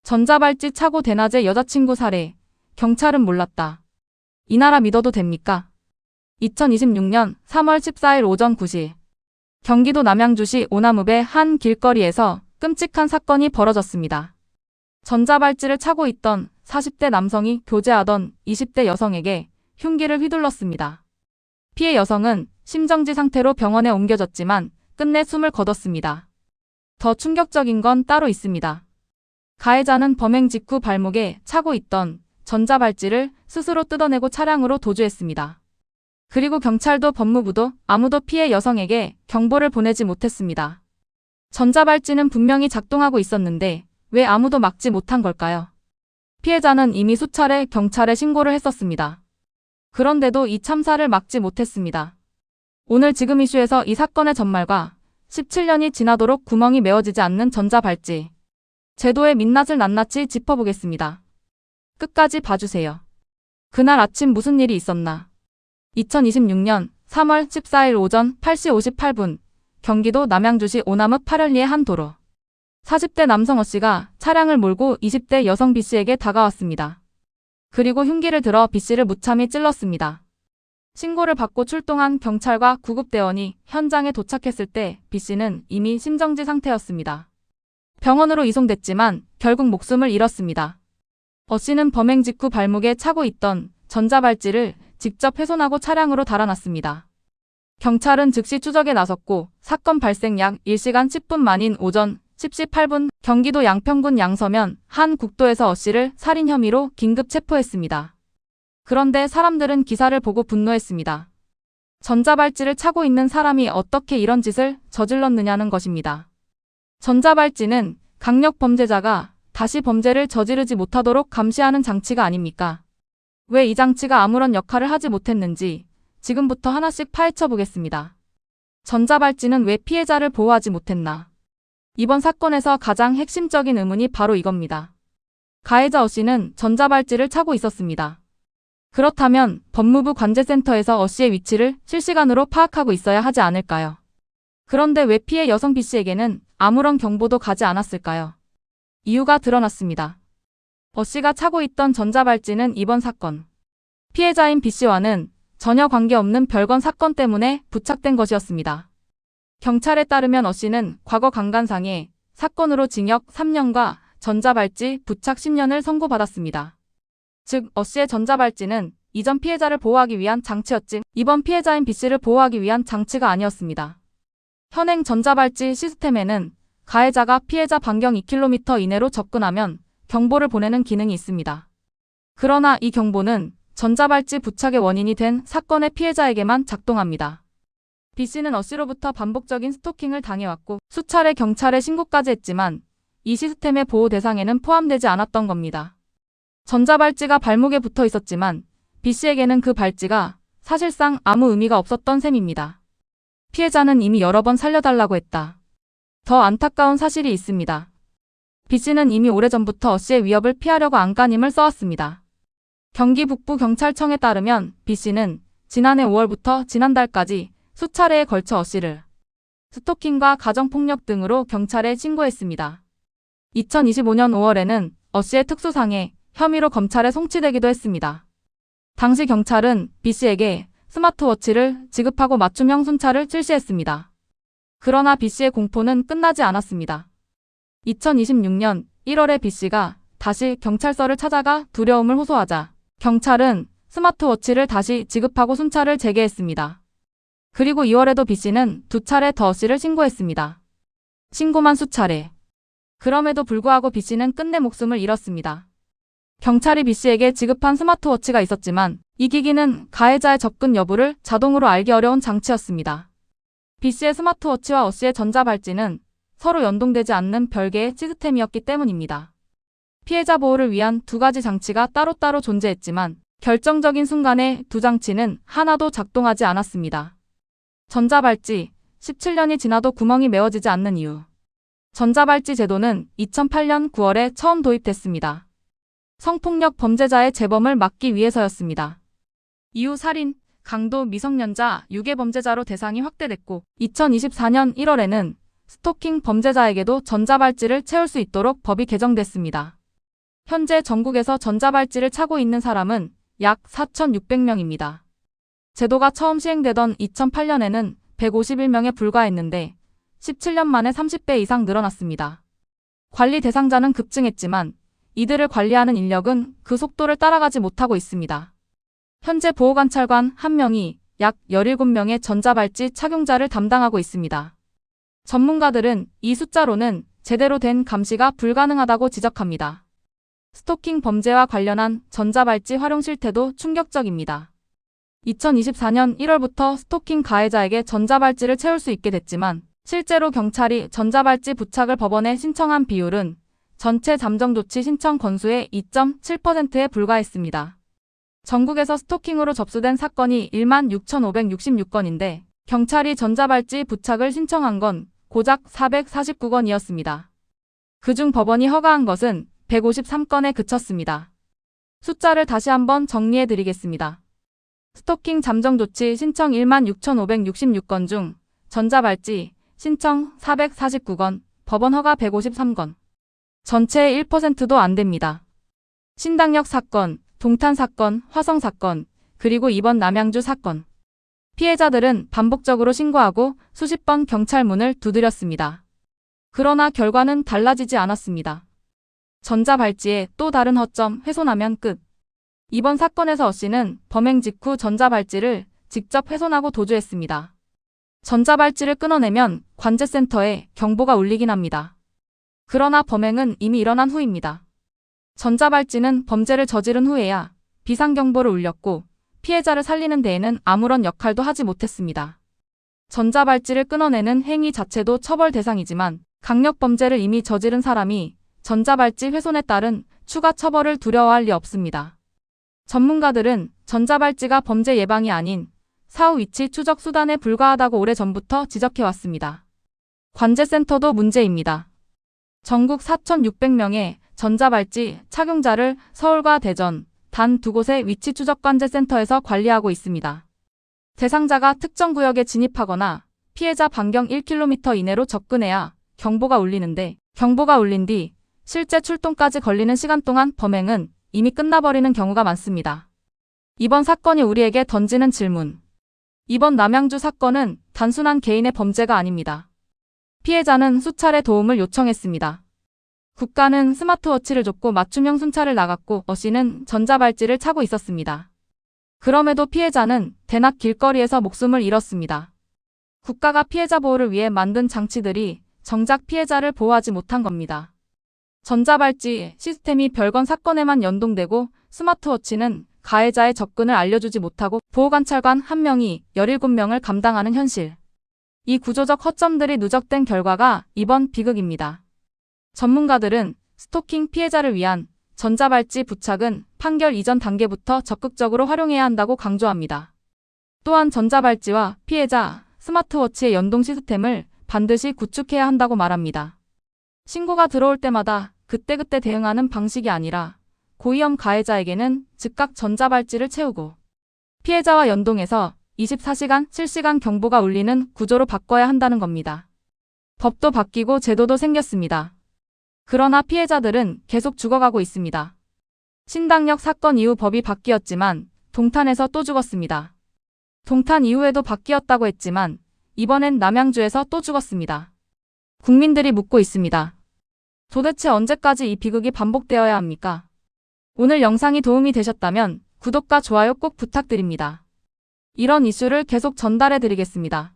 전자발찌 차고 대낮에 여자친구 살해. 경찰은 몰랐다. 이 나라 믿어도 됩니까? 2026년 3월 14일 오전 9시. 경기도 남양주시 오나무배 한 길거리에서 끔찍한 사건이 벌어졌습니다. 전자발찌를 차고 있던 40대 남성이 교제하던 20대 여성에게 흉기를 휘둘렀습니다. 피해 여성은 심정지 상태로 병원에 옮겨졌지만 끝내 숨을 거뒀습니다. 더 충격적인 건 따로 있습니다. 가해자는 범행 직후 발목에 차고 있던 전자발찌를 스스로 뜯어내고 차량으로 도주했습니다. 그리고 경찰도 법무부도 아무도 피해 여성에게 경보를 보내지 못했습니다. 전자발찌는 분명히 작동하고 있었는데 왜 아무도 막지 못한 걸까요? 피해자는 이미 수차례 경찰에 신고를 했었습니다. 그런데도 이 참사를 막지 못했습니다. 오늘 지금 이슈에서 이 사건의 전말과 17년이 지나도록 구멍이 메워지지 않는 전자발찌. 제도의 민낯을 낱낱이 짚어보겠습니다. 끝까지 봐주세요. 그날 아침 무슨 일이 있었나? 2026년 3월 14일 오전 8시 58분 경기도 남양주시 오남읍 8열리의 한 도로. 40대 남성 O씨가 차량을 몰고 20대 여성 B씨에게 다가왔습니다. 그리고 흉기를 들어 B씨를 무참히 찔렀습니다. 신고를 받고 출동한 경찰과 구급대원이 현장에 도착했을 때 B씨는 이미 심정지 상태였습니다. 병원으로 이송됐지만 결국 목숨을 잃었습니다. O씨는 범행 직후 발목에 차고 있던 전자발찌를 직접 훼손하고 차량으로 달아났습니다. 경찰은 즉시 추적에 나섰고 사건 발생 약 1시간 10분 만인 오전 10시 8분 경기도 양평군 양서면 한 국도에서 O씨를 살인 혐의로 긴급 체포했습니다. 그런데 사람들은 기사를 보고 분노했습니다. 전자발찌를 차고 있는 사람이 어떻게 이런 짓을 저질렀느냐는 것입니다. 전자발찌는 강력 범죄자가 다시 범죄를 저지르지 못하도록 감시하는 장치가 아닙니까? 왜 이 장치가 아무런 역할을 하지 못했는지 지금부터 하나씩 파헤쳐 보겠습니다. 전자발찌는 왜 피해자를 보호하지 못했나? 이번 사건에서 가장 핵심적인 의문이 바로 이겁니다. 가해자 O씨는 전자발찌를 차고 있었습니다. 그렇다면 법무부 관제센터에서 O씨의 위치를 실시간으로 파악하고 있어야 하지 않을까요? 그런데 왜 피해 여성 B씨에게는 아무런 경보도 가지 않았을까요? 이유가 드러났습니다. O씨가 차고 있던 전자발찌는 이번 사건, 피해자인 B씨와는 전혀 관계없는 별건 사건 때문에 부착된 것이었습니다. 경찰에 따르면 O씨는 과거 강간상해 사건으로 징역 3년과 전자발찌 부착 10년을 선고받았습니다. 즉 O씨의 전자발찌는 이전 피해자를 보호하기 위한 장치였지 이번 피해자인 B씨를 보호하기 위한 장치가 아니었습니다. 현행 전자발찌 시스템에는 가해자가 피해자 반경 2km 이내로 접근하면 경보를 보내는 기능이 있습니다. 그러나 이 경보는 전자발찌 부착의 원인이 된 사건의 피해자에게만 작동합니다. B씨는 O씨로부터 반복적인 스토킹을 당해왔고 수차례 경찰에 신고까지 했지만 이 시스템의 보호 대상에는 포함되지 않았던 겁니다. 전자발찌가 발목에 붙어 있었지만 B씨에게는 그 발찌가 사실상 아무 의미가 없었던 셈입니다. 피해자는 이미 여러 번 살려달라고 했다. 더 안타까운 사실이 있습니다. B씨는 이미 오래전부터 O씨의 위협을 피하려고 안간힘을 써왔습니다. 경기 북부경찰청에 따르면 B씨는 지난해 5월부터 지난달까지 수차례에 걸쳐 O씨를 스토킹과 가정폭력 등으로 경찰에 신고했습니다. 2025년 5월에는 O씨의 특수상해 혐의로 검찰에 송치되기도 했습니다. 당시 경찰은 B씨에게 스마트워치를 지급하고 맞춤형 순찰을 실시했습니다. 그러나 B씨의 공포는 끝나지 않았습니다. 2026년 1월에 B씨가 다시 경찰서를 찾아가 두려움을 호소하자 경찰은 스마트워치를 다시 지급하고 순찰을 재개했습니다. 그리고 2월에도 B씨는 2차례 더 O씨를 신고했습니다. 신고만 수차례. 그럼에도 불구하고 B씨는 끝내 목숨을 잃었습니다. 경찰이 B씨에게 지급한 스마트워치가 있었지만 이 기기는 가해자의 접근 여부를 자동으로 알기 어려운 장치였습니다. B씨의 스마트워치와 O씨의 전자발찌는 서로 연동되지 않는 별개의 시스템이었기 때문입니다. 피해자 보호를 위한 두 가지 장치가 따로따로 존재했지만 결정적인 순간에 두 장치는 하나도 작동하지 않았습니다. 전자발찌, 17년이 지나도 구멍이 메워지지 않는 이유. 전자발찌 제도는 2008년 9월에 처음 도입됐습니다. 성폭력 범죄자의 재범을 막기 위해서였습니다. 이후 살인, 강도, 미성년자, 유괴 범죄자로 대상이 확대됐고 2024년 1월에는 스토킹 범죄자에게도 전자발찌를 채울 수 있도록 법이 개정됐습니다. 현재 전국에서 전자발찌를 차고 있는 사람은 약 4,600명입니다. 제도가 처음 시행되던 2008년에는 151명에 불과했는데 17년 만에 30배 이상 늘어났습니다. 관리 대상자는 급증했지만 이들을 관리하는 인력은 그 속도를 따라가지 못하고 있습니다. 현재 보호관찰관 1명이 약 17명의 전자발찌 착용자를 담당하고 있습니다. 전문가들은 이 숫자로는 제대로 된 감시가 불가능하다고 지적합니다. 스토킹 범죄와 관련한 전자발찌 활용 실태도 충격적입니다. 2024년 1월부터 스토킹 가해자에게 전자발찌를 채울 수 있게 됐지만 실제로 경찰이 전자발찌 부착을 법원에 신청한 비율은 전체 잠정조치 신청 건수의 2.7%에 불과했습니다. 전국에서 스토킹으로 접수된 사건이 16,566건인데 경찰이 전자발찌 부착을 신청한 건 고작 449건이었습니다. 그중 법원이 허가한 것은 153건에 그쳤습니다. 숫자를 다시 한번 정리해드리겠습니다. 스토킹 잠정조치 신청 16,566건 중 전자발찌 신청 449건, 법원 허가 153건. 전체의 1%도 안 됩니다. 신당역 사건, 동탄 사건, 화성 사건, 그리고 이번 남양주 사건. 피해자들은 반복적으로 신고하고 수십 번 경찰 문을 두드렸습니다. 그러나 결과는 달라지지 않았습니다. 전자발찌의 또 다른 허점, 훼손하면 끝. 이번 사건에서 어씨는 범행 직후 전자발찌를 직접 훼손하고 도주했습니다. 전자발찌를 끊어내면 관제센터에 경보가 울리긴 합니다. 그러나 범행은 이미 일어난 후입니다. 전자발찌는 범죄를 저지른 후에야 비상경보를 울렸고 피해자를 살리는 데에는 아무런 역할도 하지 못했습니다. 전자발찌를 끊어내는 행위 자체도 처벌 대상이지만 강력범죄를 이미 저지른 사람이 전자발찌 훼손에 따른 추가 처벌을 두려워할 리 없습니다. 전문가들은 전자발찌가 범죄 예방이 아닌 사후 위치 추적 수단에 불과하다고 오래전부터 지적해왔습니다. 관제센터도 문제입니다. 전국 4,600명의 전자발찌 착용자를 서울과 대전, 단 두 곳의 위치 추적 관제센터에서 관리하고 있습니다. 대상자가 특정 구역에 진입하거나 피해자 반경 1km 이내로 접근해야 경보가 울리는데 경보가 울린 뒤 실제 출동까지 걸리는 시간 동안 범행은 이미 끝나버리는 경우가 많습니다. 이번 사건이 우리에게 던지는 질문. 이번 남양주 사건은 단순한 개인의 범죄가 아닙니다. 피해자는 수차례 도움을 요청했습니다. 국가는 스마트워치를 줬고 맞춤형 순찰을 나갔고 어씨는 전자발찌를 차고 있었습니다. 그럼에도 피해자는 대낮 길거리에서 목숨을 잃었습니다. 국가가 피해자 보호를 위해 만든 장치들이 정작 피해자를 보호하지 못한 겁니다. 전자발찌 시스템이 별건 사건에만 연동되고 스마트워치는 가해자의 접근을 알려주지 못하고 보호관찰관 1명이 17명을 감당하는 현실. 이 구조적 허점들이 누적된 결과가 이번 비극입니다. 전문가들은 스토킹 피해자를 위한 전자발찌 부착은 판결 이전 단계부터 적극적으로 활용해야 한다고 강조합니다. 또한 전자발찌와 피해자 스마트워치의 연동 시스템을 반드시 구축해야 한다고 말합니다. 신고가 들어올 때마다 그때그때 대응하는 방식이 아니라 고위험 가해자에게는 즉각 전자발찌를 채우고 피해자와 연동해서 24시간 실시간 경보가 울리는 구조로 바꿔야 한다는 겁니다. 법도 바뀌고 제도도 생겼습니다. 그러나 피해자들은 계속 죽어가고 있습니다. 신당역 사건 이후 법이 바뀌었지만 동탄에서 또 죽었습니다. 동탄 이후에도 바뀌었다고 했지만 이번엔 남양주에서 또 죽었습니다. 국민들이 묻고 있습니다. 도대체 언제까지 이 비극이 반복되어야 합니까? 오늘 영상이 도움이 되셨다면 구독과 좋아요 꼭 부탁드립니다. 이런 이슈를 계속 전달해 드리겠습니다.